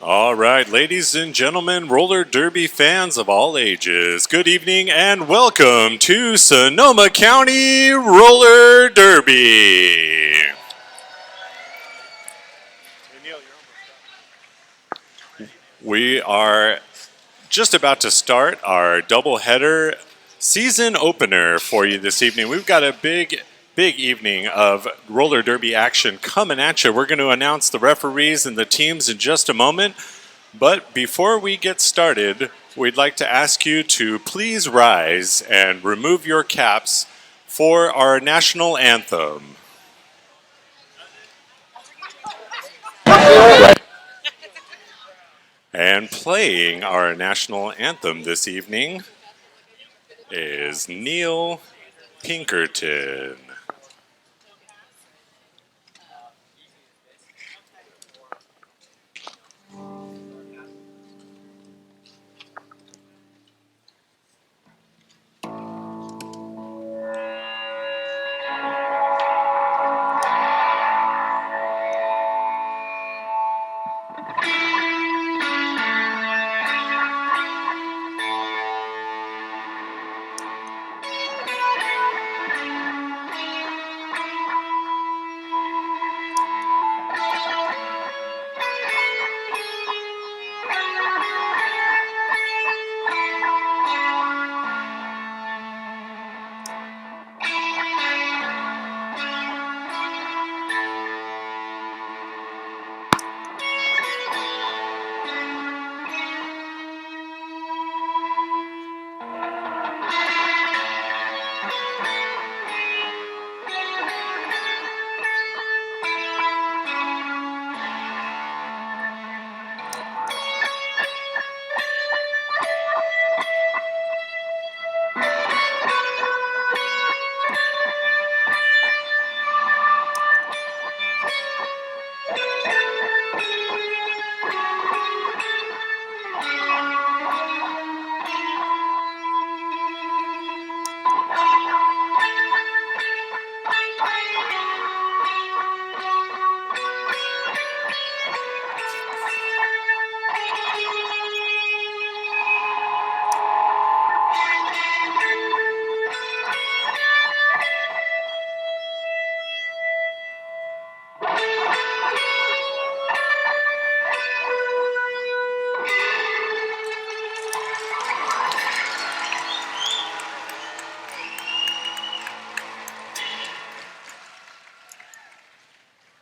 All right, ladies and gentlemen, roller derby fans of all ages, good evening and welcome to Sonoma County Roller Derby. We are just about to start our doubleheader season opener for you this evening. We've got a big evening of roller derby action coming at you. We're going to announce the referees and the teams in just a moment. But before we get started, we'd like to ask you to please rise and remove your caps for our national anthem. And playing our national anthem this evening is Neil Pinkerton.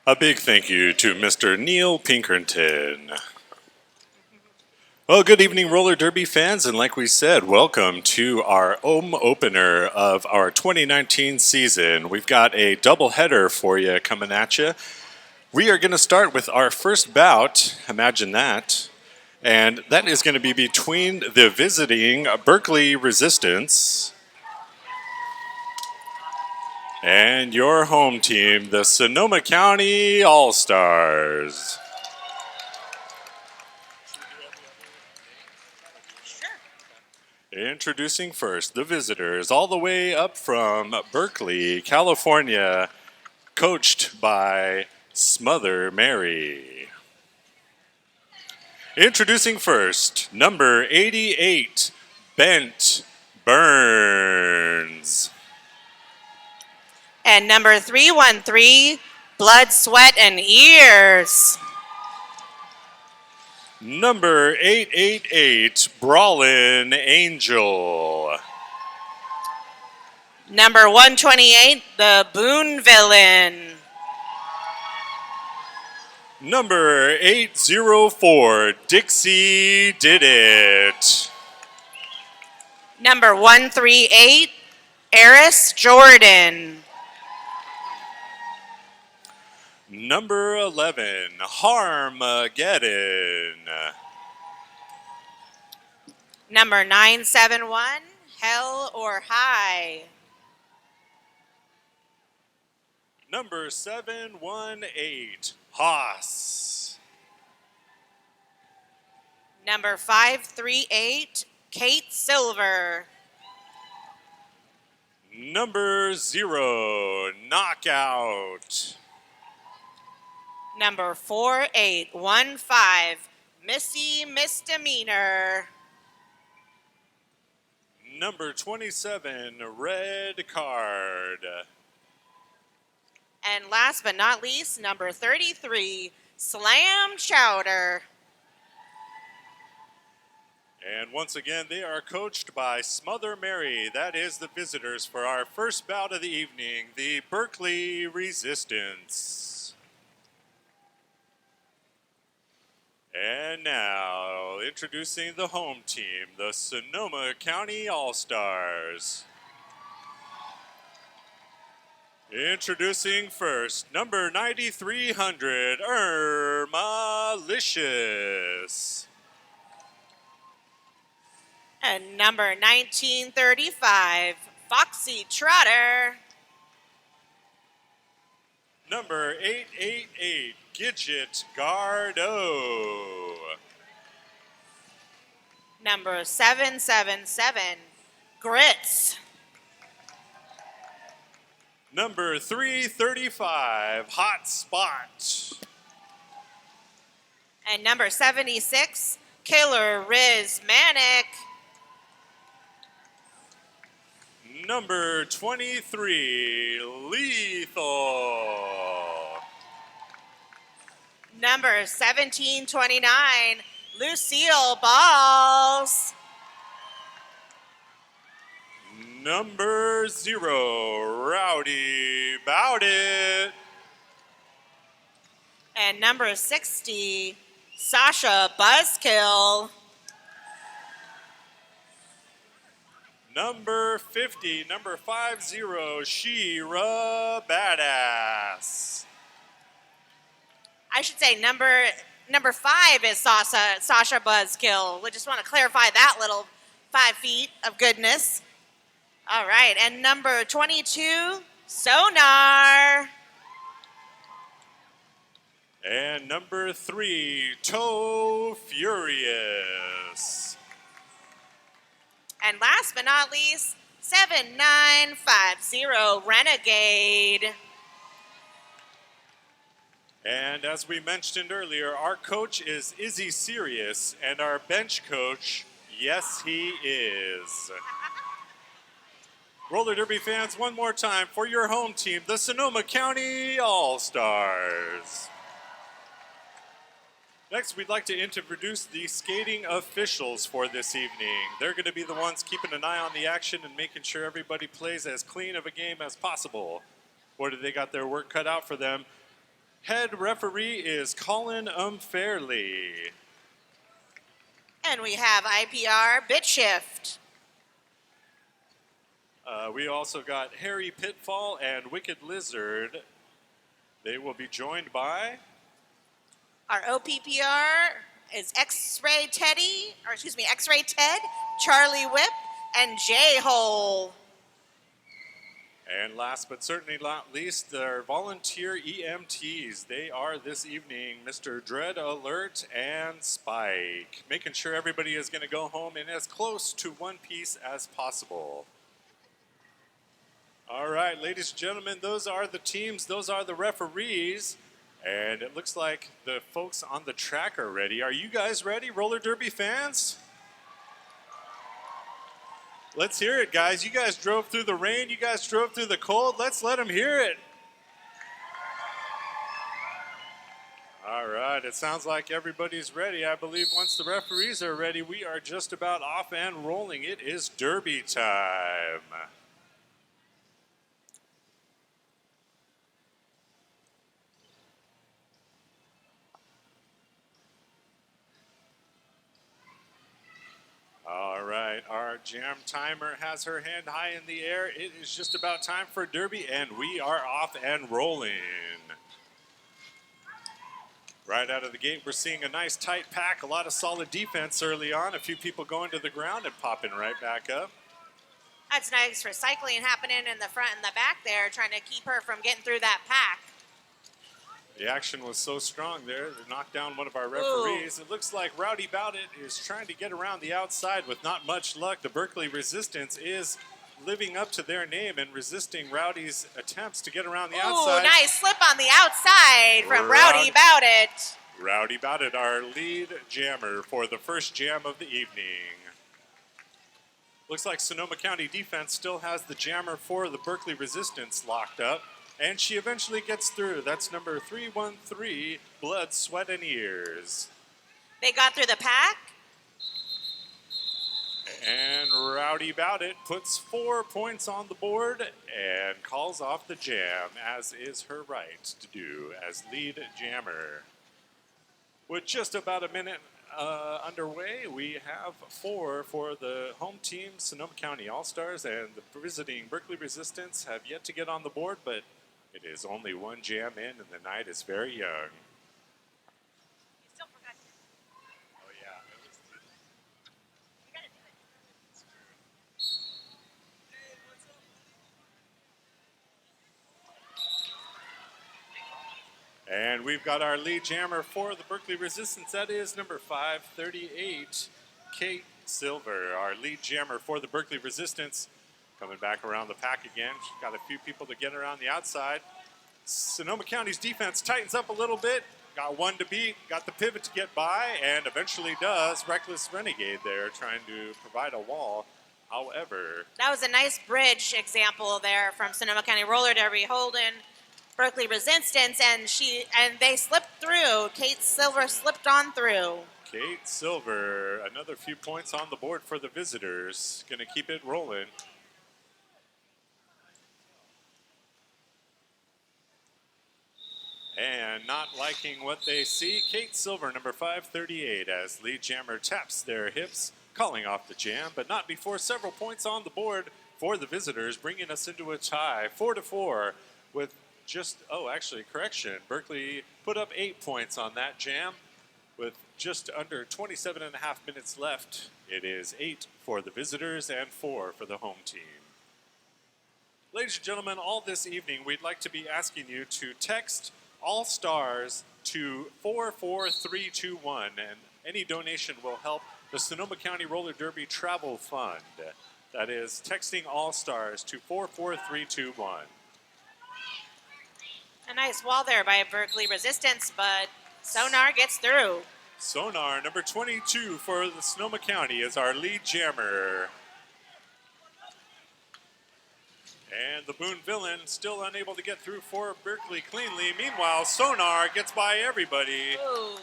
A big thank you to Mr. Neil Pinkerton. Well, good evening, roller derby fans, and like we said, welcome to our home opener of our 2019 season. We've got a doubleheader for you coming at you. We are going to start with our first bout, imagine that, and that is going to be between the visiting Berkeley Resistance and your home team, the Sonoma County All-Stars. Introducing first, the visitors, all the way up from Berkeley, California, coached by Smother Mary. Introducing first, number 88, Bent Burns. And number 313, Blood, Sweat, and Ears. Number 888, Brawlin' Angel. Number 128, the Boone Villain. Number 804, Dixie Did It. Number 138, Eris Jordan. Number 11, Harmageddon. Number 971, Hell or High. Number 718, Haas. Number 538, Kate Silver. Number 0, Knockout. Number 4815, Missy Misdemeanor. Number 27, red card. And last but not least, number 33, Slam Chowder. And once again, they are coached by Smother Mary. That is the visitors for our first bout of the evening, the Berkeley Resistance. And now, introducing the home team, the Sonoma County All-Stars. Introducing first, number 9300, Irma-licious. And number 1935, Foxy Trotter. Number 888, Gidget Gardo. Number 777, Grits. Number 335, Hot Spot. And number 76, Killer Riz Manic. Number 23, Lethal. Number 1729, Lucille Balls. Number 0, Rowdy Bout It. And number 60, Sasha Buzzkill. Number 50, number 50, She-Ra Badass. I should say number 5 is Sasha Buzzkill. We just want to clarify that little 5 feet of goodness. All right, and number 22, Sonar. And number 3, Toe Furious. And last but not least, 7950, Renegade. And as we mentioned earlier, our coach is Izzy Sirius, and our bench coach, yes, he is. Roller Derby fans, one more time for your home team, the Sonoma County All-Stars. Next, we'd like to introduce the skating officials for this evening. They're going to be the ones keeping an eye on the action and making sure everybody plays as clean of a game as possible. Boy, do they got their work cut out for them. Head referee is Colin Unfairly. And we have IPR Bitshift. We also got Harry Pitfall and Wicked Lizard. They will be joined by... Our OPPR is X-Ray Ted, Charlie Whip, and J-Hole. And last but certainly not least, their volunteer EMTs. They are this evening Mr. Dread Alert and Spike, making sure everybody is going to go home in as close to one piece as possible. All right, ladies and gentlemen, those are the teams, those are the referees, and it looks like the folks on the track are ready. Are you guys ready, roller derby fans? Let's hear it, guys. You guys drove through the rain. You guys drove through the cold. Let's let them hear it. All right. It sounds like everybody's ready. I believe once the referees are ready, we are just about off and rolling. It is derby time. All right, our jam timer has her hand high in the air. It is just about time for derby, and we are off and rolling. Right out of the gate, we're seeing a nice tight pack, a lot of solid defense early on, a few people going to the ground and popping right back up. That's nice recycling happening in the front and the back there, trying to keep her from getting through that pack. The action was so strong there to knock down one of our referees. Ooh. It looks like Rowdy Bout It is trying to get around the outside with not much luck. The Berkeley Resistance is living up to their name and resisting Rowdy's attempts to get around the Ooh, outside. nice slip on the outside from Rowdy Bout It. Rowdy Bout It, our lead jammer for the first jam of the evening. Looks like Sonoma County defense still has the jammer for the Berkeley Resistance locked up, and she eventually gets through. That's number 313, Blood, Sweat, and Ears. They got through the pack. And Rowdy Bout It puts 4 points on the board and calls off the jam, as is her right to do as lead jammer. With just about a minute underway, we have 4 for the home team, Sonoma County All-Stars, and the visiting Berkeley Resistance have yet to get on the board, but it is only 1 jam in, and the night is very young. Oh, yeah. And we've got our lead jammer for the Berkeley Resistance. That is number 538, Kate Silver, our lead jammer for the Berkeley Resistance. Coming back around the pack again. She's got a few people to get her on the outside. Sonoma County's defense tightens up a little bit. Got 1 to beat, got the pivot to get by, and eventually does. Reckless Renegade there trying to provide a wall. However, that was a nice bridge example there from Sonoma County RollerDerby Holden. Berkeley Resistance, and they slipped through. Kate Silver slipped on through. Kate Silver, another few points on the board for the visitors. Going to keep it rolling. And not liking what they see, Kate Silver, number 538, as lead jammer taps their hips, calling off the jam, but not before several points on the board for the visitors, bringing us into a tie, 4-4, with correction. Berkeley put up 8 points on that jam with just under 27 and a half minutes left. It is 8 for the visitors and 4 for the home team. Ladies and gentlemen, all this evening we'd like to be asking you to text All-Stars to 44321, and any donation will help the Sonoma County Roller Derby Travel Fund. That is texting All-Stars to 44321. A nice wall there by Berkeley Resistance, but Sonar gets through. Sonar, number 22 for the Sonoma County, is our lead jammer. And the Boone Villain still unable to get through for Berkeley cleanly. Meanwhile, Sonar gets by everybody. Ooh.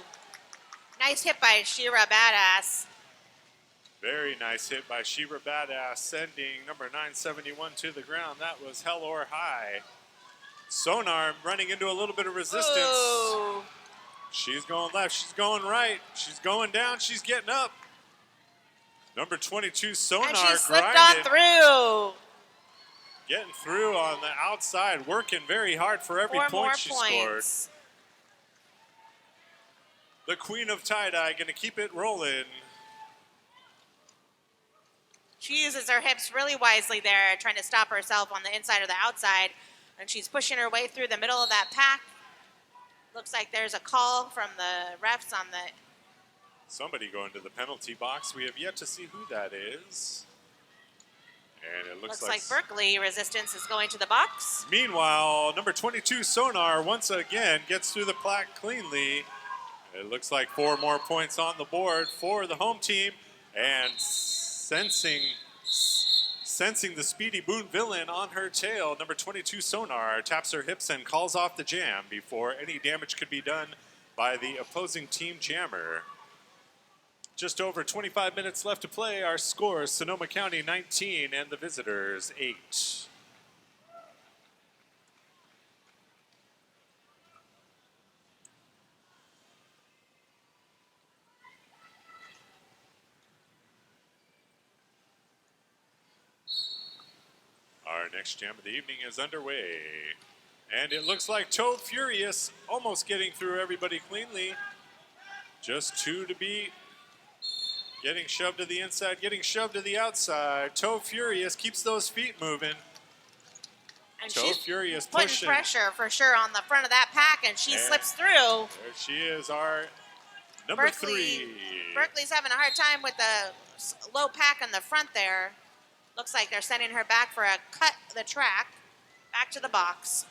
Nice hit by Shira Badass. Very nice hit by Shira Badass, sending number 971 to the ground. That was hell or high. Sonar running into a little bit of resistance. Ooh. She's going left, she's going right, she's going down, she's getting up. Number 22, Sonar, and she slipped grinding, on through. getting through on the outside, working very hard for every 4 point more she points. scored. The Queen of Tie-Dye going to keep it rolling. She uses her hips really wisely there, trying to stop herself on the inside or the outside. And she's pushing her way through the middle of that pack. Looks like there's a call from the refs on the... Somebody going to the penalty box. We have yet to see who that is. And it looks like Berkeley Resistance is going to the box. Meanwhile, number 22, Sonar, once again gets through the plaque cleanly. It looks like 4 more points on the board for the home team. And sensing the speedy Boone Villain on her tail, number 22, Sonar, taps her hips and calls off the jam before any damage could be done by the opposing team jammer. Just over 25 minutes left to play. Our score, Sonoma County 19 and the visitors 8. Our next jam of the evening is underway. And it looks like Toe Furious almost getting through everybody cleanly. Just 2 to beat. Getting shoved to the inside, getting shoved to the outside. Toe Furious keeps those feet moving. And Toe she's Furious putting pushing. pressure for sure on the front of that pack, and she slips through. There she is, our number Berkeley, 3. Berkeley's having a hard time with the low pack on the front there. Looks like they're sending her back for a cut of the track, back to the box.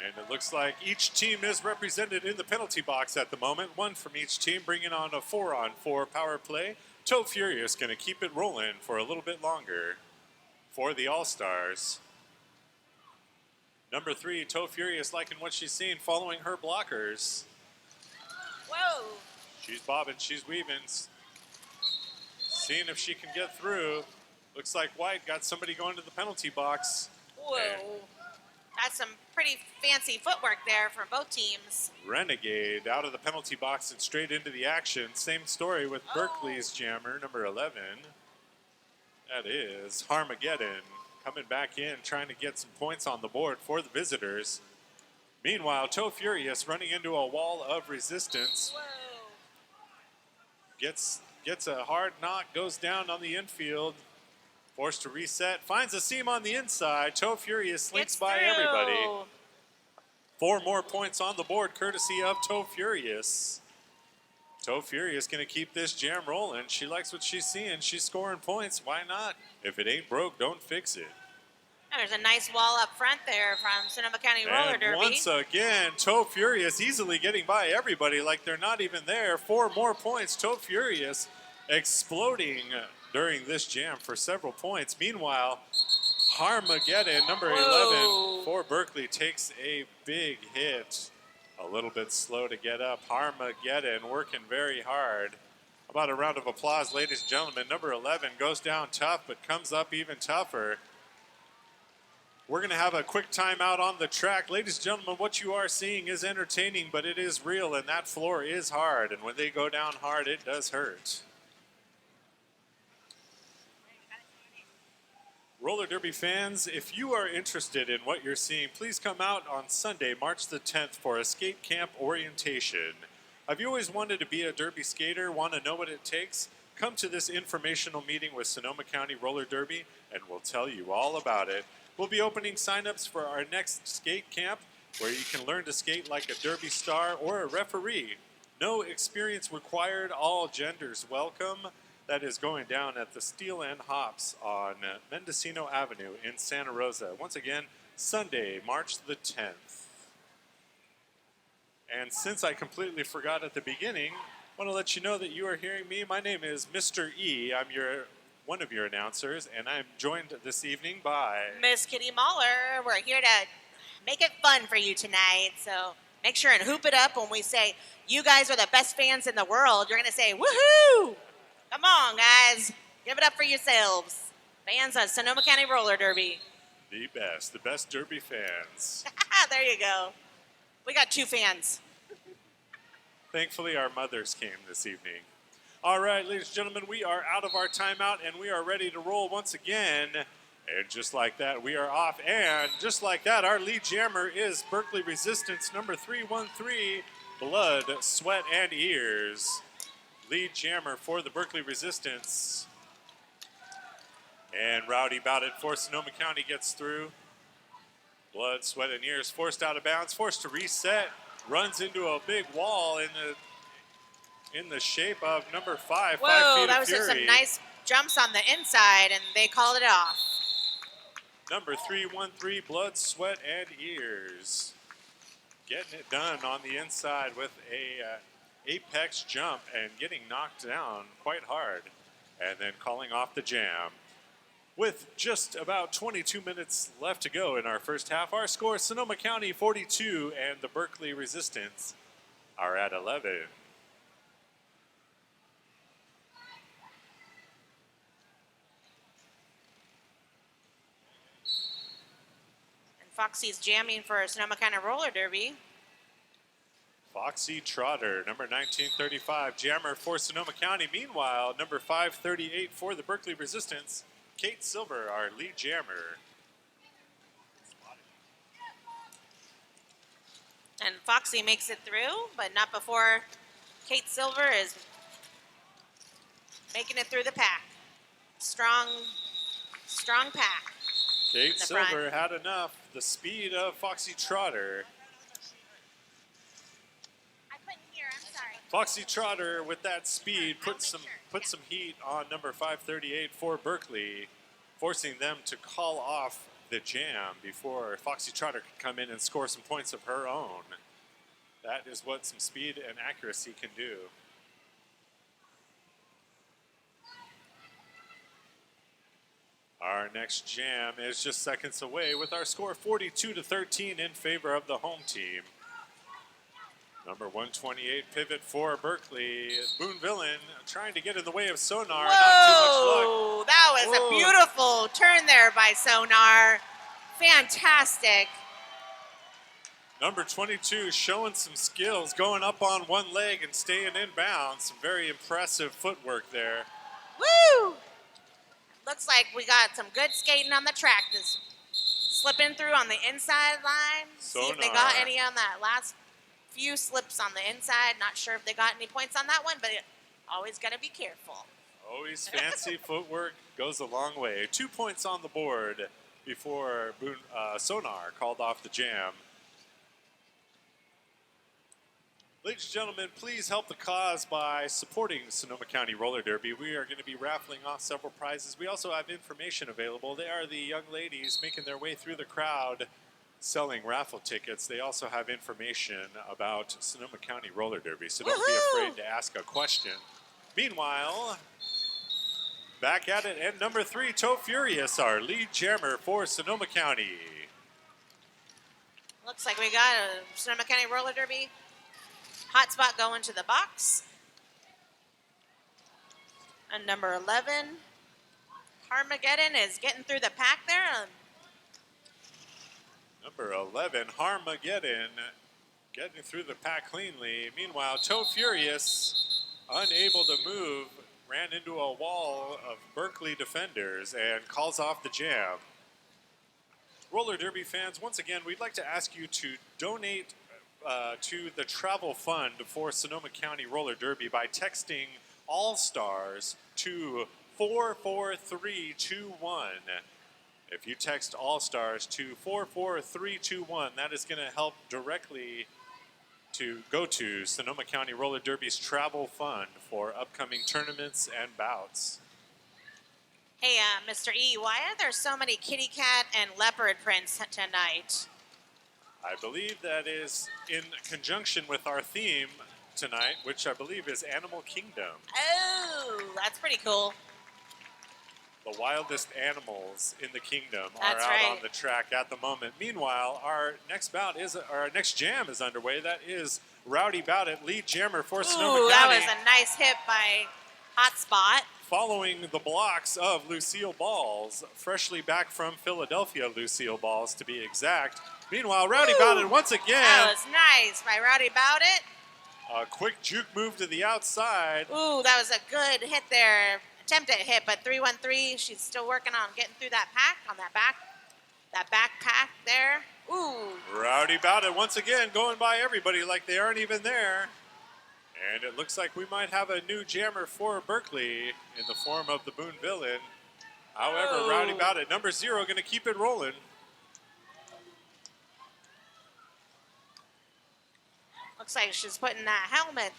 And it looks like each team is represented in the penalty box at the moment. One from each team, bringing on a 4-on-4 power play. Toe Furious going to keep it rolling for a little bit longer for the All-Stars. Number 3, Toe Furious liking what she's seen, following her blockers. Whoa. She's bobbing, she's weaving, seeing if she can get through. Looks like White got somebody going to the penalty box. Whoa. And That's some pretty fancy footwork there from both teams. Renegade out of the penalty box and straight into the action. Same story with Berkeley's jammer, number 11. That is Harmageddon coming back in, trying to get some points on the board for the visitors. Meanwhile, Toe Furious running into a wall of resistance. Whoa. Gets a hard knock, goes down on the infield. Forced to reset, finds a seam on the inside. Toe Furious slinks by everybody. 4 more points on the board, courtesy of Toe Furious. Toe Furious going to keep this jam rolling. She likes what she's seeing. She's scoring points. Why not? If it ain't broke, don't fix it. There's a nice wall up front there from Sonoma County RollerDerby. And once again, Toe Furious easily getting by everybody like they're not even there. 4 more points. Toe Furious exploding during this jam for several points. Meanwhile, Harmageddon, number 11 for Berkeley, takes a big hit. A little bit slow to get up. Harmageddon working very hard. How about a round of applause, ladies and gentlemen? Number 11 goes down tough, but comes up even tougher. We're going to have a quick timeout on the track. Ladies and gentlemen, what you are seeing is entertaining, but it is real, and that floor is hard. And when they go down hard, it does hurt. Roller Derby fans, if you are interested in what you're seeing, please come out on Sunday, March the 10th for a skate camp orientation. Have you always wanted to be a derby skater, want to know what it takes? Come to this informational meeting with Sonoma County Roller Derby, and we'll tell you all about it. We'll be opening signups for our next skate camp, where you can learn to skate like a derby star or a referee. No experience required, all genders welcome. That is going down at the Steel and Hops on Mendocino Avenue in Santa Rosa. Once again, Sunday, March the 10th. And since I completely forgot at the beginning, I want to let you know that you are hearing me. My name is Mr. E. I'm one of your announcers, and I'm joined this evening by Miss Kitty Mahler. We're here to make it fun for you tonight. So make sure and hoop it up when we say, you guys are the best fans in the world. You're going to say, woohoo! Come on, guys. Give it up for yourselves. Fans of Sonoma County Roller Derby. the best derby fans. There you go. We got 2 fans. Thankfully, our mothers came this evening. All right, ladies and gentlemen, we are out of our timeout, and we are ready to roll once again. And just like that, we are off. And just like that, our lead jammer is Berkeley Resistance, number 313, Blood, Sweat, and Ears. Lead jammer for the Berkeley Resistance. And Rowdy Bout It for Sonoma County gets through. Blood, Sweat, and Ears forced out of bounds, forced to reset, runs into a big wall in the shape of number 5, Whoa, 5 feet that of was fury. just some nice jumps on the inside, and they called it off. Number 313, Blood, Sweat, and Ears. Getting it done on the inside with a apex jump and getting knocked down quite hard. And then calling off the jam. With just about 22 minutes left to go in our first half, our score, Sonoma County 42 and the Berkeley Resistance are at 11. And Foxy's jamming for Sonoma County Roller Derby. Foxy Trotter, number 1935, jammer for Sonoma County. Meanwhile, number 538 for the Berkeley Resistance, Kate Silver, our lead jammer. And Foxy makes it through, but not before Kate Silver is making it through the pack. Strong pack. Kate Silver had enough. The speed of Foxy Trotter. I couldn't hear, I'm sorry. Foxy Trotter with that speed put some heat on number 538 for Berkeley. forcing them to call off the jam before Foxy Trotter could come in and score some points of her own. That is what some speed and accuracy can do. Our next jam is just seconds away with our score 42-13 in favor of the home team. Number 128 pivot for Berkeley. Boone Villain trying to get in the way of Sonar. Whoa, not too much luck. That was a beautiful turn there by Sonar. Fantastic. Number 22 showing some skills, going up on one leg and staying in bounds. Some very impressive footwork there. Woo! Looks like we got some good skating on the track. This slipping through on the inside line. See if they got any on that last few slips on the inside. Not sure if they got any points on that one, but always got to be careful. Always fancy footwork goes a long way. 2 points on the board before Sonar called off the jam. Ladies and gentlemen, please help the cause by supporting Sonoma County Roller Derby. We are going to be raffling off several prizes. We also have information available. They are the young ladies making their way through the crowd selling raffle tickets. They also have information about Sonoma County Roller Derby, so don't be afraid to ask a question. Meanwhile, back at it, and number 3, Toe Furious, our lead jammer for Sonoma County. Looks like we got a Sonoma County Roller Derby hot spot going to the box. And number 11, Harmageddon is getting through the pack there. Number 11, Harmageddon, getting through the pack cleanly. Meanwhile, Toe Furious, unable to move, ran into a wall of Berkeley defenders and calls off the jam. Roller Derby fans, once again, we'd like to ask you to donate to the travel fund for Sonoma County Roller Derby by texting All-Stars to 44321. If you text All-Stars to 44321, that is going to help directly to go to Sonoma County Roller Derby's travel fund for upcoming tournaments and bouts. Hey, Mr. E, why are there so many kitty cat and leopard prints tonight? I believe that is in conjunction with our theme tonight, which I believe is Animal Kingdom. Oh, that's pretty cool. The wildest animals in the kingdom That's are out right on the track at the moment. Meanwhile, our next jam is underway. That is Rowdy Bout It, lead jammer for Sonoma County. That was a nice hit by Hotspot. Following the blocks of Lucille Balls, freshly back from Philadelphia, Lucille Balls to be exact. Meanwhile, Rowdy Bout It once again. That was nice by Rowdy Bout It. A quick juke move to the outside. Ooh, that was a good hit there. Attempted hit, but 313. She's still working on getting through that pack, on that backpack there. Ooh. Rowdy Bout It once again going by everybody like they aren't even there. And it looks like we might have a new jammer for Berkeley in the form of the Boone Villain. However, Rowdy Bout It, number 0, going to keep it rolling. Looks like she's putting that helmet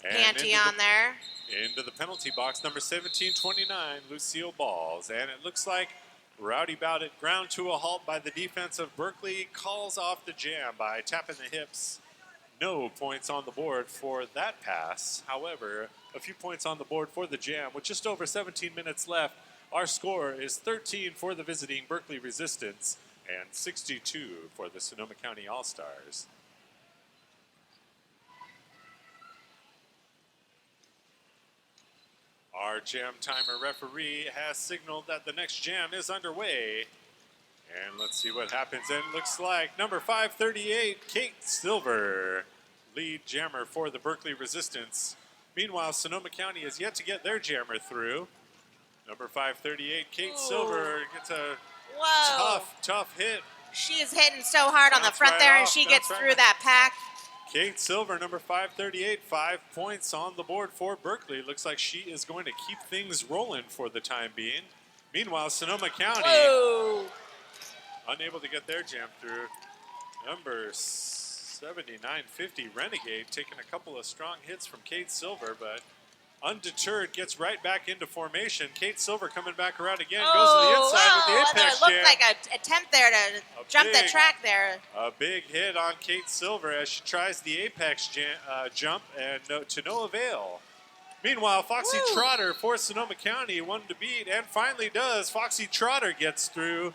And panty on there. Into the penalty box, number 1729, Lucille Balls. And it looks like Rowdy Bout It, ground to a halt by the defense of Berkeley, calls off the jam by tapping the hips. No points on the board for that pass. However, a few points on the board for the jam. With just over 17 minutes left, our score is 13 for the visiting Berkeley Resistance and 62 for the Sonoma County All-Stars. Our jam timer referee has signaled that the next jam is underway. And let's see what happens. And it looks like number 538, Kate Silver, lead jammer for the Berkeley Resistance. Meanwhile, Sonoma County is yet to get their jammer through. Number 538, Kate Silver gets a tough hit. She is hitting so hard on the front there, and she gets through that pack. Kate Silver, number 538, 5 points on the board for Berkeley. Looks like she is going to keep things rolling for the time being. Meanwhile, Sonoma County unable to get their jam through. Number 7950, Renegade, taking a couple of strong hits from Kate Silver, but undeterred, gets right back into formation. Kate Silver coming back around again, goes to the Oh, inside with the whoa, apex it looked jam. like an attempt there to jump the track there. A big hit on Kate Silver as she tries the apex jump, and to no avail. Meanwhile, Foxy Trotter for Sonoma County, one to beat, and finally does. Foxy Trotter gets through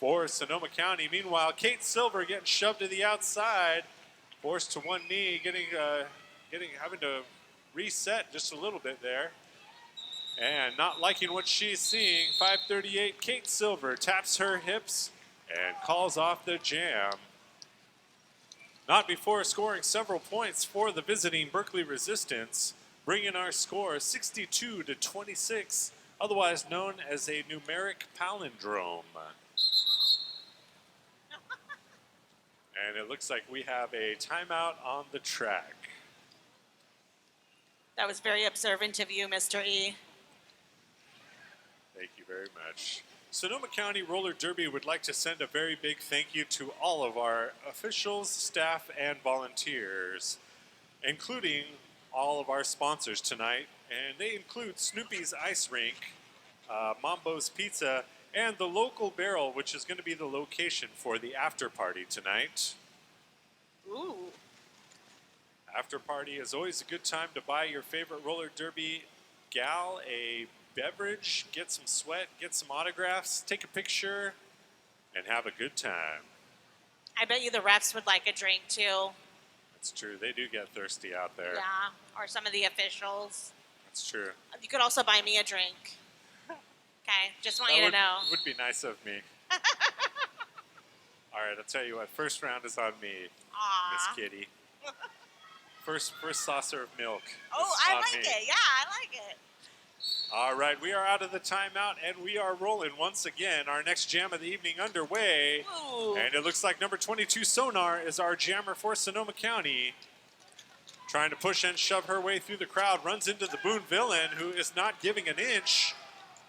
for Sonoma County. Meanwhile, Kate Silver getting shoved to the outside, forced to one knee, having to reset just a little bit there. And not liking what she's seeing, 538, Kate Silver taps her hips and calls off the jam. Not before scoring several points for the visiting Berkeley Resistance, bringing our score 62 to 26, otherwise known as a numeric palindrome. And it looks like we have a timeout on the track. That was very observant of you, Mr. E. Thank you very much. Sonoma County Roller Derby would like to send a very big thank you to all of our officials, staff, and volunteers, including all of our sponsors tonight. And they include Snoopy's Ice Rink, Mambo's Pizza, and the Local Barrel, which is going to be the location for the after party tonight. Ooh. After party is always a good time to buy your favorite roller derby gal a beverage, get some sweat, get some autographs, take a picture, and have a good time. I bet you the refs would like a drink too. That's true. They do get thirsty out there. Yeah, or some of the officials. That's true. You could also buy me a drink. Okay, just want you to know. Would be nice of me. All right, I'll tell you what. First round is on me, Miss Kitty. First saucer of milk. Oh, I like it. Yeah, I like it. All right, we are out of the timeout, and we are rolling once again. Our next jam of the evening underway. Ooh. And it looks like number 22, Sonar, is our jammer for Sonoma County. Trying to push and shove her way through the crowd. Runs into the Boone Villain, who is not giving an inch.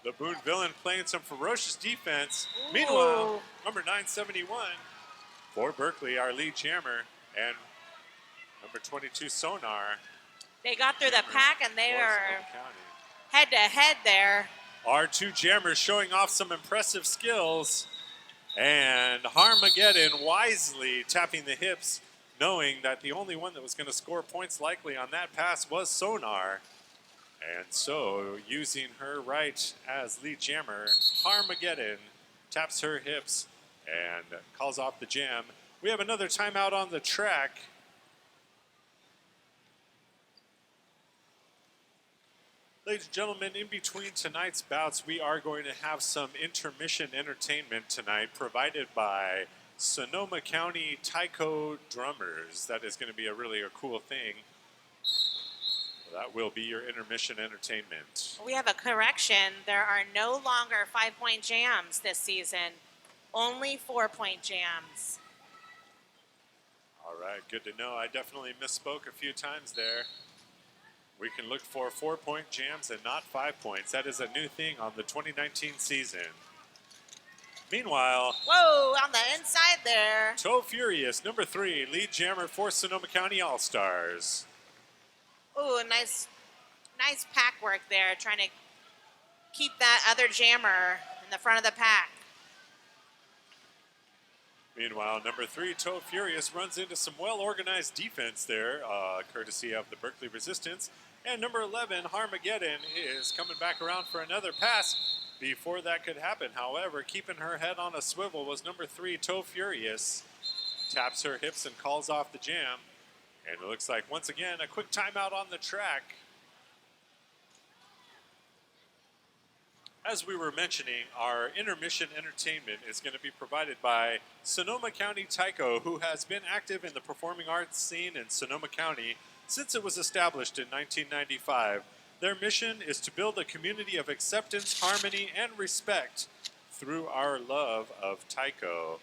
The Boone Villain playing some ferocious defense. Ooh. Meanwhile, number 971 for Berkeley, our lead jammer, and number 22, Sonar. They got through the pack, and they are head to head there. Our two jammers showing off some impressive skills. And Harmageddon wisely tapping the hips, knowing that the only one that was going to score points likely on that pass was Sonar. And so, using her right as lead jammer, Harmageddon taps her hips and calls off the jam. We have another timeout on the track. Ladies and gentlemen, in between tonight's bouts, we are going to have some intermission entertainment tonight provided by Sonoma County Taiko Drummers. That is going to be a cool thing. That will be your intermission entertainment. We have a correction. There are no longer 5-point jams this season, only 4-point jams. All right, good to know. I definitely misspoke a few times there. We can look for 4-point jams and not 5 points. That is a new thing on the 2019 season. Meanwhile, whoa, on the inside there. Toe Furious, number 3, lead jammer for Sonoma County All-Stars. Ooh, nice pack work there, trying to keep that other jammer in the front of the pack. Meanwhile, number 3, Toe Furious, runs into some well-organized defense there, courtesy of the Berkeley Resistance. And number 11, Harmageddon, is coming back around for another pass before that could happen. However, keeping her head on a swivel was number 3, Toe Furious. Taps her hips and calls off the jam. And it looks like, once again, a quick timeout on the track. As we were mentioning, our intermission entertainment is going to be provided by Sonoma County Taiko, who has been active in the performing arts scene in Sonoma County since it was established in 1995. Their mission is to build a community of acceptance, harmony, and respect through our love of Taiko.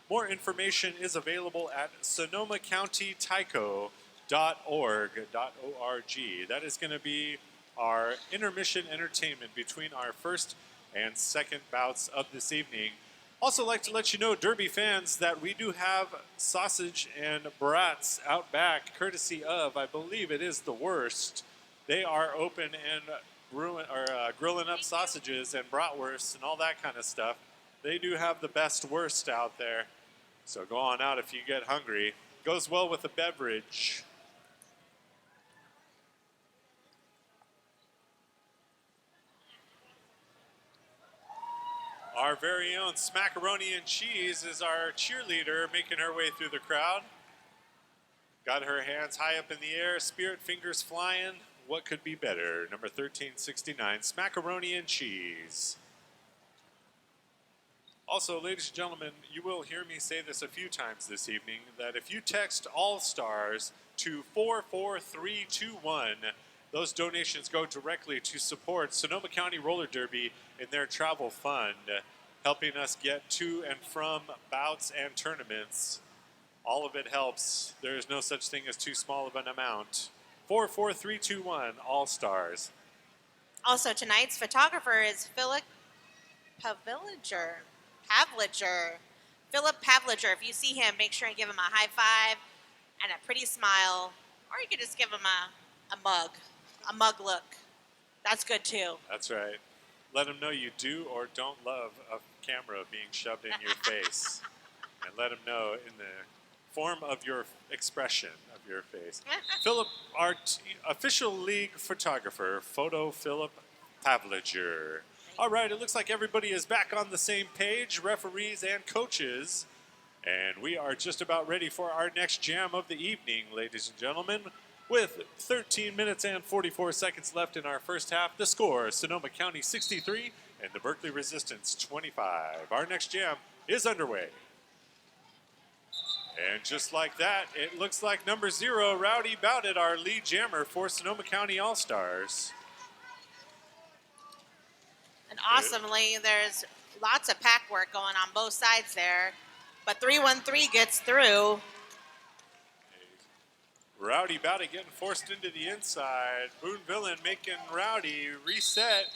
More information is available at sonomacountytaiko.org. That is going to be our intermission entertainment between our first and second bouts of this evening. Also like to let you know, Derby fans, that we do have sausage and brats out back, courtesy of, I believe it is the worst They are open and grilling up sausages and bratwursts and all that kind of stuff. They do have the best wurst out there. So go on out if you get hungry. Goes well with a beverage. Our very own Smackaroni and Cheese is our cheerleader making her way through the crowd. Got her hands high up in the air, spirit fingers flying. What could be better? Number 1369, Smackaroni and Cheese. Also, ladies and gentlemen, you will hear me say this a few times this evening, that if you text All-Stars to 44321, those donations go directly to support Sonoma County Roller Derby in their travel fund, helping us get to and from bouts and tournaments. All of it helps. There is no such thing as too small of an amount. 44321, All-Stars. Also, tonight's photographer is Philip Pavliger. Philip Pavliger. If you see him, make sure and give him a high five and a pretty smile. Or you could just give him a mug look. That's good too. That's right. Let him know you do or don't love a camera being shoved in your face. And let him know in the form of your expression of your face. Philip, our official league photographer, Photo Philip Pavliger. All right, it looks like everybody is back on the same page, referees and coaches. And we are just about ready for our next jam of the evening, ladies and gentlemen. With 13 minutes and 44 seconds left in our first half, the score, Sonoma County 63 and the Berkeley Resistance 25. Our next jam is underway. And just like that, it looks like number 0, Rowdy Bout It, our lead jammer for Sonoma County All-Stars. And awesomely, there's lots of pack work going on both sides there. But 313 gets through. Rowdy Bout It getting forced into the inside. Boone Villain making Rowdy reset.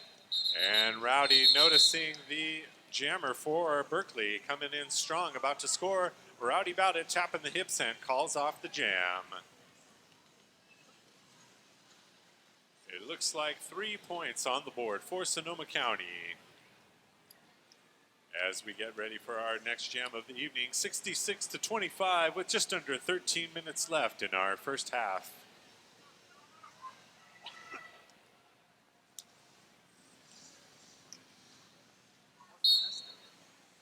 And Rowdy noticing the jammer for Berkeley coming in strong, about to score. Rowdy Bout It tapping the hips and calls off the jam. It looks like 3 points on the board for Sonoma County. As we get ready for our next jam of the evening, 66-25 with just under 13 minutes left in our first half.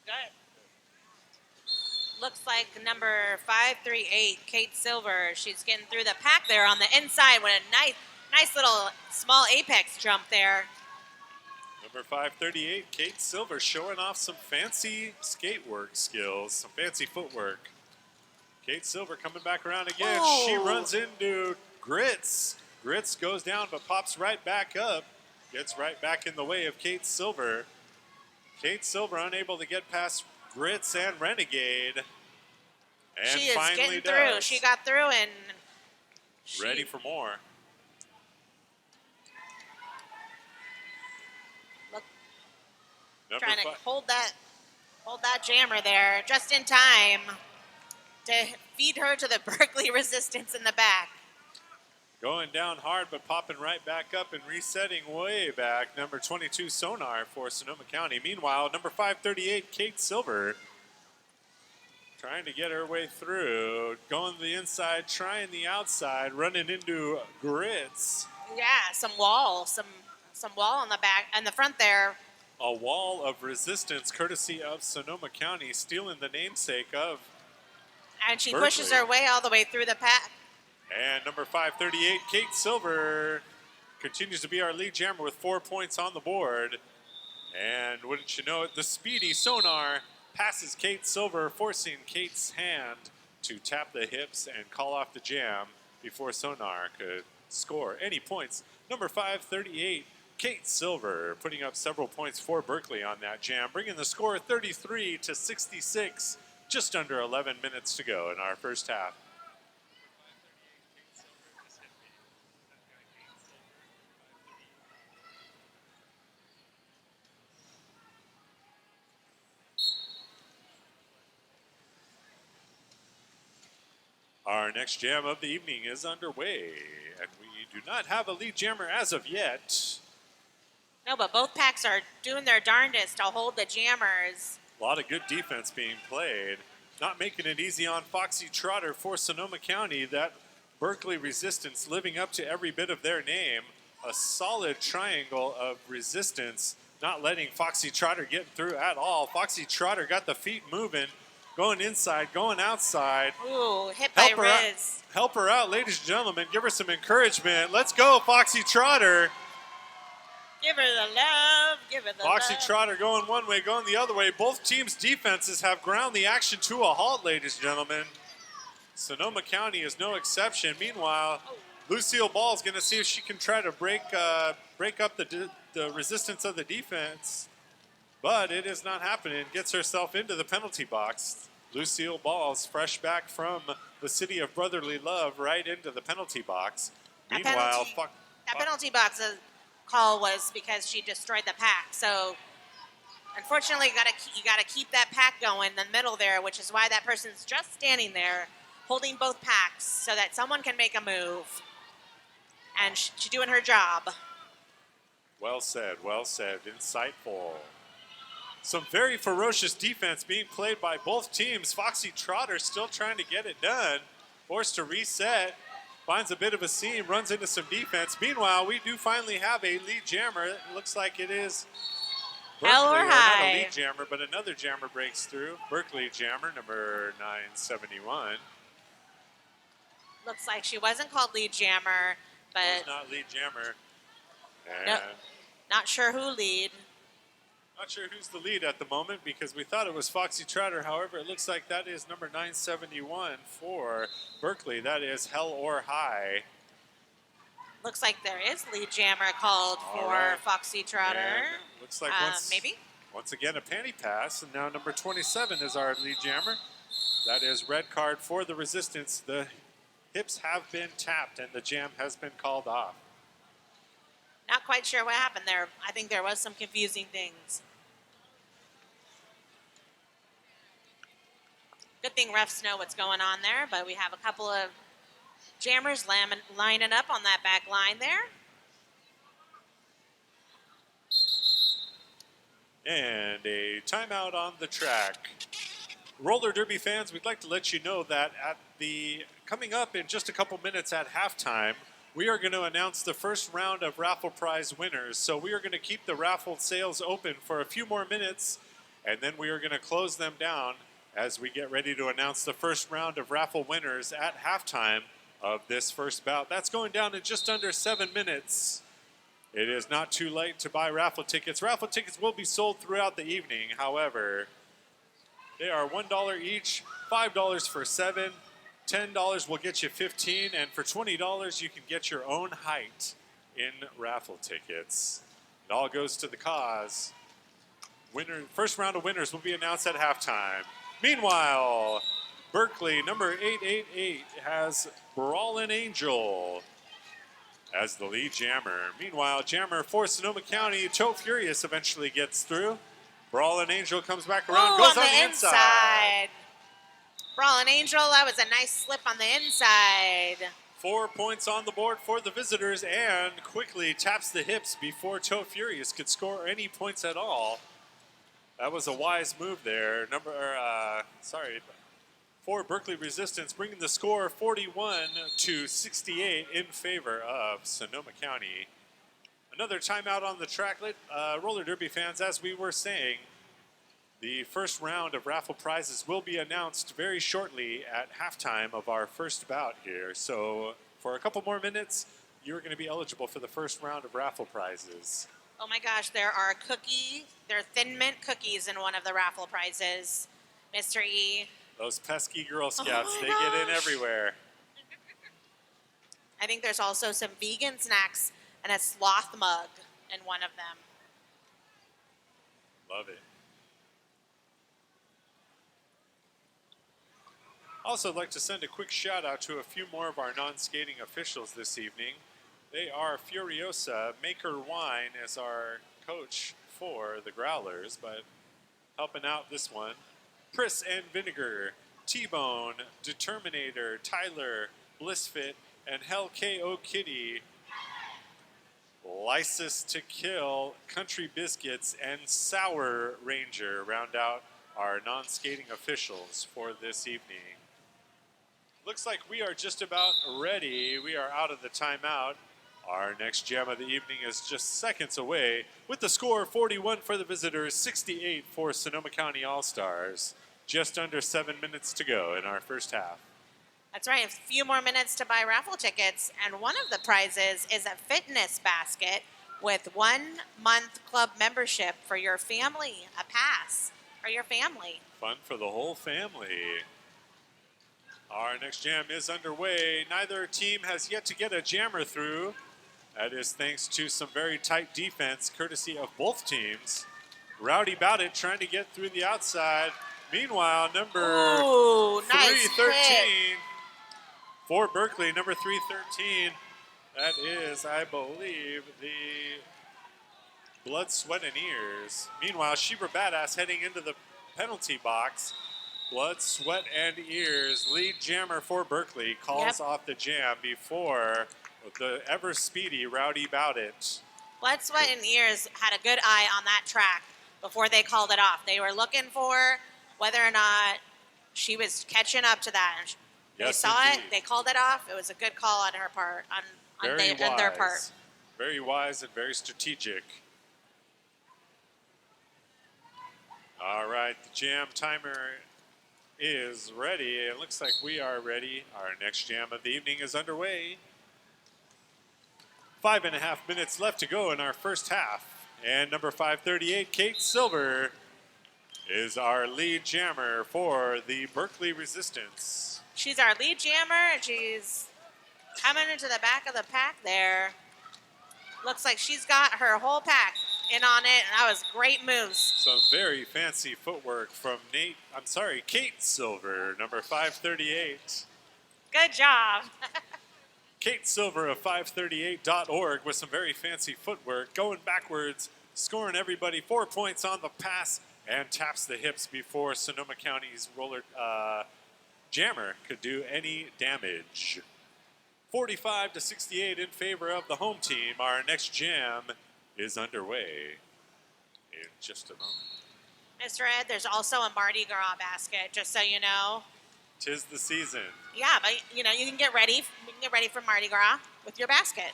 Good. Looks like number 538, Kate Silver. She's getting through the pack there on the inside with a nice little small apex jump there. Number 538, Kate Silver, showing off some fancy skate work skills, some fancy footwork. Kate Silver coming back around again. Oh. She runs into Grits. Grits goes down but pops right back up. Gets right back in the way of Kate Silver. Kate Silver unable to get past Grits and Renegade. And She is finally getting through. does. She got through and Ready for more. Look, Number trying to 5. hold that jammer there just in time to feed her to the Berkeley Resistance in the back. Going down hard, but popping right back up and resetting way back. Number 22, Sonar for Sonoma County. Meanwhile, number 538, Kate Silver, trying to get her way through. Going to the inside, trying the outside, running into Grits. Yeah, some wall on the back and the front there. A wall of resistance courtesy of Sonoma County, stealing the namesake of And she Berkeley. pushes her way all the way through the pack. And number 538, Kate Silver, continues to be our lead jammer with 4 points on the board. And wouldn't you know it, the speedy Sonar passes Kate Silver, forcing Kate's hand to tap the hips and call off the jam before Sonar could score any points. Number 538, Kate Silver, putting up several points for Berkeley on that jam, bringing the score 33-66, just under 11 minutes to go in our first half. Our next jam of the evening is underway, and we do not have a lead jammer as of yet. No, but both packs are doing their darndest to hold the jammers. A lot of good defense being played. Not making it easy on Foxy Trotter for Sonoma County. That Berkeley resistance living up to every bit of their name. A solid triangle of resistance, not letting Foxy Trotter get through at all. Foxy Trotter got the feet moving, going inside, going outside. Ooh, hit by Riz. Help her out, ladies and gentlemen. Give her some encouragement. Let's go, Foxy Trotter. Give her the love. Give her the Foxy love. Trotter going one way, going the other way. Both teams' defenses have ground the action to a halt, ladies and gentlemen. Sonoma County is no exception. Meanwhile, Lucille Ball is going to see if she can try to break up the resistance of the defense. But it is not happening. Gets herself into the penalty box. Lucille Ball's fresh back from the city of brotherly love right into the penalty box. Meanwhile, that penalty box call was because she destroyed the pack. So unfortunately, you gotta keep that pack going in the middle there, which is why that person's just standing there holding both packs so that someone can make a move. And she's doing her job. Well said, insightful. Some very ferocious defense being played by both teams. Foxy Trotter still trying to get it done. Forced to reset. Finds a bit of a seam, runs into some defense. Meanwhile, we do finally have a lead jammer. It looks like it is Berkeley, Hell or high. not a lead jammer, but another jammer breaks through. Berkeley jammer, number 971. Looks like she wasn't called lead jammer, but Was not lead jammer. And nope. Not sure who lead. Not sure who's the lead at the moment because we thought it was Foxy Trotter. However, it looks like that is number 971 for Berkeley. That is Hell or High. Looks like there is lead jammer called for Foxy Trotter. And looks like once again a panty pass, and now number 27 is our lead jammer. That is red card for the resistance. The hips have been tapped and the jam has been called off. Not quite sure what happened there. I think there was some confusing things. Good thing refs know what's going on there, but we have a couple of jammers lining up on that back line there. And a timeout on the track. Roller Derby fans, we'd like to let you know that coming up in just a couple minutes at halftime, we are going to announce the first round of raffle prize winners. So we are going to keep the raffle sales open for a few more minutes, and then we are going to close them down as we get ready to announce the first round of raffle winners at halftime of this first bout. That's going down in just under 7 minutes. It is not too late to buy raffle tickets. Raffle tickets will be sold throughout the evening. However, they are $1 each, $5 for 7, $10 will get you 15, and for $20 you can get your own height in raffle tickets. It all goes to the cause. First round of winners will be announced at halftime. Meanwhile, Berkeley, number 888, has Brawlin' Angel as the lead jammer. Meanwhile, jammer for Sonoma County, Toe Furious eventually gets through. Brawlin' Angel comes back around, goes on the inside. Brawlin' Angel, that was a nice slip on the inside. 4 points on the board for the visitors, and quickly taps the hips before Toe Furious could score any points at all. That was a wise move there. For Berkeley Resistance, bringing the score 41-68 in favor of Sonoma County. Another timeout on the track. Roller Derby fans, as we were saying, the first round of raffle prizes will be announced very shortly at halftime of our first bout here. So for a couple more minutes, you're going to be eligible for the first round of raffle prizes. Oh my gosh, there are Thin Mint cookies in one of the raffle prizes, Mr. E. Those pesky Girl Scouts, they get in everywhere. I think there's also some vegan snacks and a sloth mug in one of them. Love it. Also, I'd like to send a quick shout out to a few more of our non-skating officials this evening. They are Furiosa. Maker Wine as our coach for the Growlers, but helping out this one. Priss and Vinegar, T-Bone, Determinator, Tyler, Blissfit, and Hell KO Kitty, Lysis to Kill, Country Biscuits, and Sour Ranger round out our non-skating officials for this evening. Looks like we are just about ready. We are out of the timeout. Our next jam of the evening is just seconds away with the score 41 for the visitors, 68 for Sonoma County All-Stars. Just under 7 minutes to go in our first half. That's right, a few more minutes to buy raffle tickets, and one of the prizes is a fitness basket with 1 month club membership for your family, a pass for your family. Fun for the whole family. Our next jam is underway. Neither team has yet to get a jammer through. That is thanks to some very tight defense, courtesy of both teams. Rowdy Bout It trying to get through the outside. Meanwhile, number 313 for Berkeley, number 313. That is, I believe, the Blood, Sweat, and Ears. Meanwhile, Shebra Badass heading into the penalty box. Blood, Sweat, and Ears. Lead jammer for Berkeley calls off the jam before the ever speedy Rowdy Bout It. Blood, Sweat, and Ears had a good eye on that track before they called it off. They were looking for whether or not she was catching up to that. They saw it, they called it off. It was a good call on her part, on their part. Very wise and very strategic. All right, the jam timer is ready. It looks like we are ready. Our next jam of the evening is underway. 5.5 minutes left to go in our first half. And number 538, Kate Silver, is our lead jammer for the Berkeley Resistance. She's our lead jammer, and she's coming into the back of the pack there. Looks like she's got her whole pack in on it, and that was great moves. Some very fancy footwork from Kate Silver, number 538. Good job. Kate Silver of 538.org with some very fancy footwork, going backwards, scoring everybody 4 points on the pass, and taps the hips before Sonoma County's jammer could do any damage. 45-68 in favor of the home team. Our next jam is underway in just a moment. Mr. Ed, there's also a Mardi Gras basket, just so you know. 'Tis the season. Yeah, but you can get ready. You can get ready for Mardi Gras with your basket.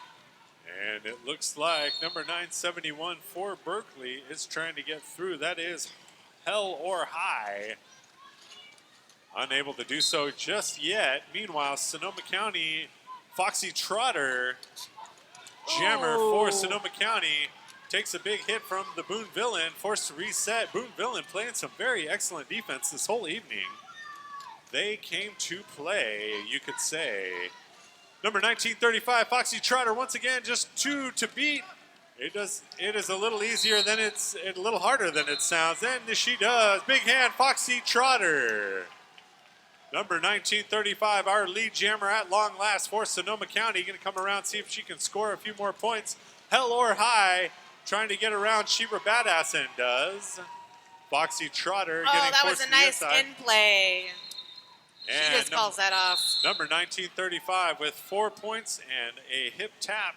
And it looks like number 971 for Berkeley is trying to get through. That is Hell or High. Unable to do so just yet. Meanwhile, Sonoma County, Foxy Trotter, jammer for Sonoma County, takes a big hit from the Boone Villain, forced to reset. Boone Villain playing some very excellent defense this whole evening. They came to play, you could say. Number 1935, Foxy Trotter, once again, just 2 to beat. It is a little easier than a little harder than it sounds. And she does. Big hand, Foxy Trotter. Number 1935, our lead jammer at long last for Sonoma County. Going to come around, see if she can score a few more points. Hell or High, trying to get around Shebra Badass and does. Foxy Trotter getting that forced was a to the nice inside. in play. And She just calls that off. Number 1935 with 4 points and a hip tap.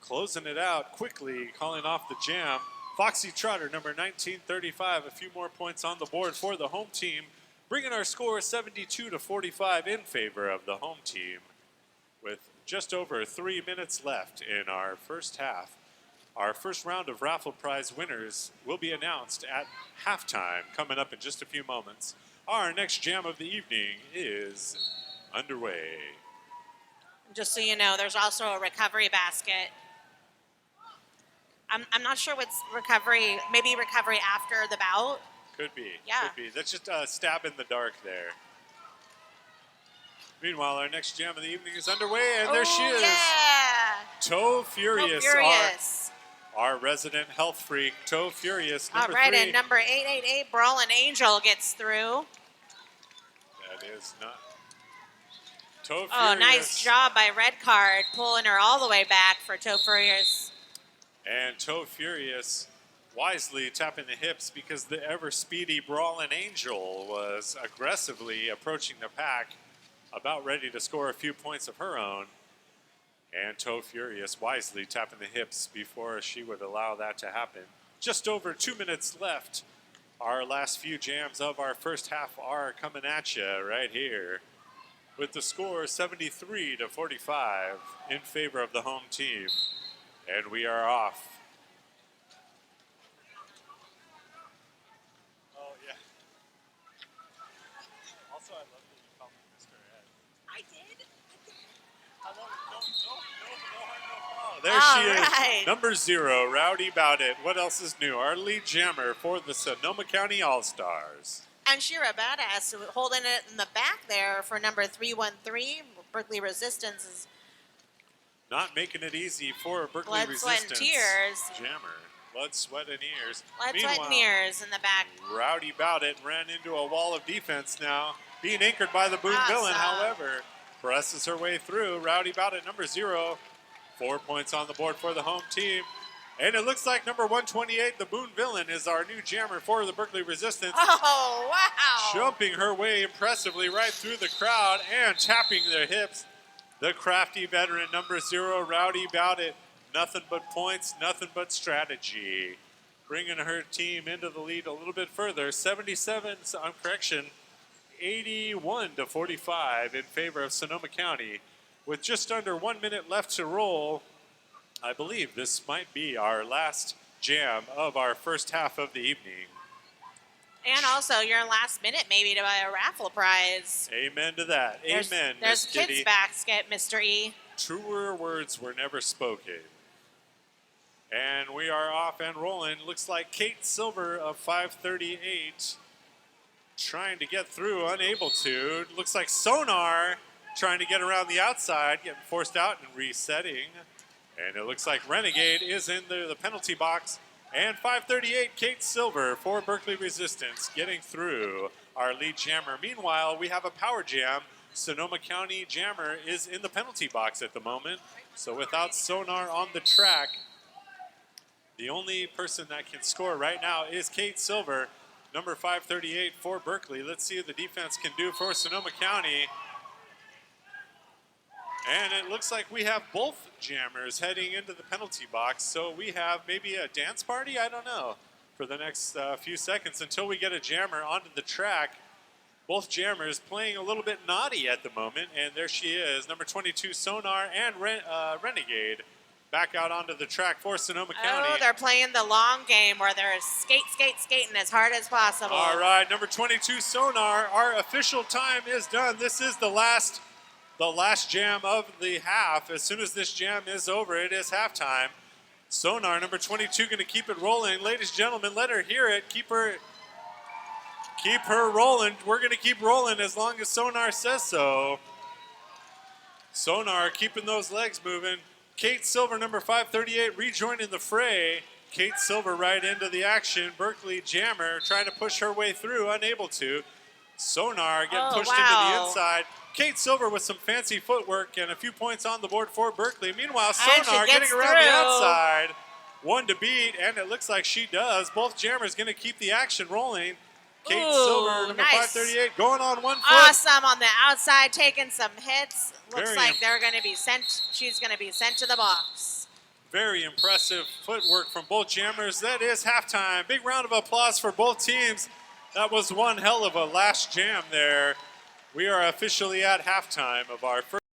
Closing it out quickly, calling off the jam. Foxy Trotter, number 1935, a few more points on the board for the home team, bringing our score 72-45 in favor of the home team with just over 3 minutes left in our first half. Our first round of raffle prize winners will be announced at halftime coming up in just a few moments. Our next jam of the evening is underway. Just so you know, there's also a recovery basket. I'm not sure what's recovery, maybe recovery after the bout. Could be. Yeah. Could be. That's just a stab in the dark there. Meanwhile, our next jam of the evening is underway, and there she is. Yeah. Toe Furious, Toe Furious. Our resident health freak, Toe Furious, number All right, 3. and number 888, Brawlin' Angel, gets through. That is not. Toe Furious. Oh, nice job by Red Card, pulling her all the way back for Toe Furious. And Toe Furious wisely tapping the hips because the ever-speedy Brawlin' Angel was aggressively approaching the pack, about ready to score a few points of her own. And Toe Furious wisely tapping the hips before she would allow that to happen. Just over 2 minutes left. Our last few jams of our first half are coming at you right here, with the score 73-45 in favor of the home team. And we are off. Oh, yeah. Also, I love that you call me Mr. Ed. I did. I love it. No, there she is. Number 0, Rowdy Bout It. What else is new? Our lead jammer for the Sonoma County All-Stars. And Shira Badass holding it in the back there for number 313. Berkeley Resistance is not making it easy for Berkeley Blood, Resistance. Sweat, and Tears. Jammer. Blood, Sweat, and Ears. Blood, Sweat, and Ears in the back. Rowdy Bout It ran into a wall of defense now, being anchored by the Boone Villain, however. Presses her way through. Rowdy Bout It, number 0. 4 points on the board for the home team. And it looks like number 128, the Boone Villain, is our new jammer for the Berkeley Resistance. Oh, wow. Jumping her way impressively right through the crowd and tapping their hips. The crafty veteran, number 0, Rowdy Bout It. Nothing but points, nothing but strategy. Bringing her team into the lead a little bit further. 81-45 in favor of Sonoma County. With just under 1 minute left to roll, I believe this might be our last jam of our first half of the evening. And also your last minute maybe to buy a raffle prize. Amen to that. Amen, There's Miss kids' Kitty. basket, Mr. E. Truer words were never spoken. And we are off and rolling. Looks like Kate Silver of 538 trying to get through, unable to. Looks like Sonar trying to get around the outside, getting forced out and resetting. And it looks like Renegade is in the penalty box. And 538, Kate Silver for Berkeley Resistance getting through our lead jammer. Meanwhile, we have a power jam. Sonoma County jammer is in the penalty box at the moment. So without Sonar on the track, the only person that can score right now is Kate Silver, number 538 for Berkeley. Let's see what the defense can do for Sonoma County. And it looks like we have both jammers heading into the penalty box. So we have maybe a dance party, I don't know, for the next few seconds until we get a jammer onto the track. Both jammers playing a little bit naughty at the moment. And there she is, number 22, Sonar, and Renegade back out onto the track for Sonoma County. Oh, they're playing the long game where they're skating as hard as possible. All right, number 22, Sonar. Our official time is done. This is the last jam of the half. As soon as this jam is over, it is halftime. Sonar, number 22, going to keep it rolling. Ladies and gentlemen, let her hear it. Keep her rolling. We're going to keep rolling as long as Sonar says so. Sonar keeping those legs moving. Kate Silver, number 538, rejoining the fray. Kate Silver right into the action. Berkeley jammer trying to push her way through, unable to. Sonar getting pushed into the inside. Kate Silver with some fancy footwork and a few points on the board for Berkeley. Meanwhile, Sonar getting around the outside. One to beat, and it looks like she does. Both jammers going to keep the action rolling. Kate Silver, number 538, going on 1 foot. Awesome on the outside, taking some hits. Looks like they're going to be sent. She's going to be sent to the box. Very impressive footwork from both jammers. That is halftime. Big round of applause for both teams. That was one hell of a last jam there. We are officially at halftime of our first